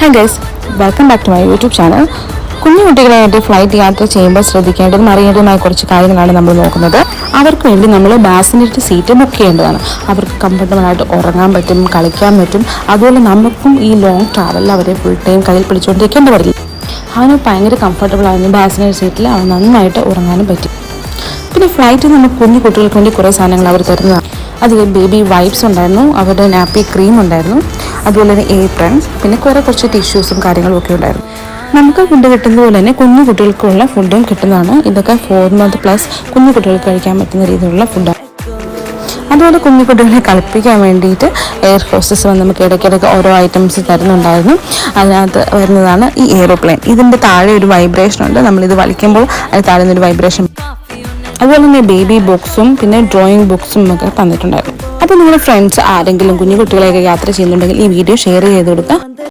Hi guys, welcome back to my YouTube channel. കുഞ്ഞു കുട്ടികളായിട്ട് flight യാത്ര ചെയ്യുമ്പോൾ ശ്രദ്ധിക്കേണ്ടതും അറിയേണ്ടതുമായ കുറച്ച് കാര്യങ്ങളാണ് നമ്മൾ നോക്കുന്നത്. അവർക്ക് വേണ്ടി നമ്മൾ ബാസിനറ്റ് സീറ്റ് ബുക്ക് ചെയ്യേണ്ടതാണ്. അവർക്ക് കംഫർട്ടബിളായിട്ട് ഉറങ്ങാൻ പറ്റും, കളിക്കാൻ പറ്റും. അതുപോലെ നമുക്കും ഈ ലോങ് ട്രാവലിൽ അവരെ ഫുൾ ടൈം കയ്യിൽ പിടിച്ചുകൊണ്ടിരിക്കേണ്ടി വരില്ല. അവന് ഭയങ്കര കംഫർട്ടബിൾ ആയിരുന്നു ബാസിനറ്റ് സീറ്റിൽ. അവൻ നന്നായിട്ട് ഉറങ്ങാനും പറ്റും. പിന്നെ ഫ്ലൈറ്റിൽ നമുക്ക് കുഞ്ഞു കുട്ടികൾക്ക് വേണ്ടി കുറേ സാധനങ്ങൾ അവർ തരുന്നതാണ്. അതിൽ ബേബി വൈപ്സ് ഉണ്ടായിരുന്നു, അവരുടെ നാപ്പി ക്രീം ഉണ്ടായിരുന്നു, അതുപോലെ തന്നെ ഏപ്രൺ, പിന്നെ കുറച്ച് ടിഷ്യൂസും കാര്യങ്ങളും ഒക്കെ ഉണ്ടായിരുന്നു. നമുക്ക് ഫുഡ് കിട്ടുന്നത് പോലെ തന്നെ കുഞ്ഞു കുട്ടികൾക്കുള്ള ഫുഡും കിട്ടുന്നതാണ്. ഇതൊക്കെ 4 month പ്ലസ് കുഞ്ഞു കുട്ടികൾക്ക് കഴിക്കാൻ പറ്റുന്ന രീതിയിലുള്ള ഫുഡാണ്. അതുപോലെ കുഞ്ഞു കുട്ടികളെ കളിപ്പിക്കാൻ വേണ്ടിയിട്ട് എയർ ഹോസ്റ്റസ് വന്ന് നമുക്ക് ഇടയ്ക്കിടയ്ക്ക് ഓരോ ഐറ്റംസ് തരുന്നുണ്ടായിരുന്നു. അതിനകത്ത് വരുന്നതാണ് ഈ എയ്റോപ്ലെയിൻ. ഇതിൻ്റെ താഴെ ഒരു വൈബ്രേഷൻ ഉണ്ട്. നമ്മളിത് വലിക്കുമ്പോൾ അത് താഴെ നിന്നൊരു വൈബ്രേഷൻ. അതുപോലെ തന്നെ ബേബി ബുക്സും പിന്നെ ഡ്രോയിങ് ബുക്സും ഒക്കെ തന്നിട്ടുണ്ടായിരുന്നു. അപ്പോൾ നിങ്ങളുടെ ഫ്രണ്ട്സ് ആരെങ്കിലും കുഞ്ഞു കുട്ടികളെയൊക്കെ യാത്ര ചെയ്യുന്നുണ്ടെങ്കിൽ ഈ വീഡിയോ ഷെയർ ചെയ്ത് കൊടുക്കുക.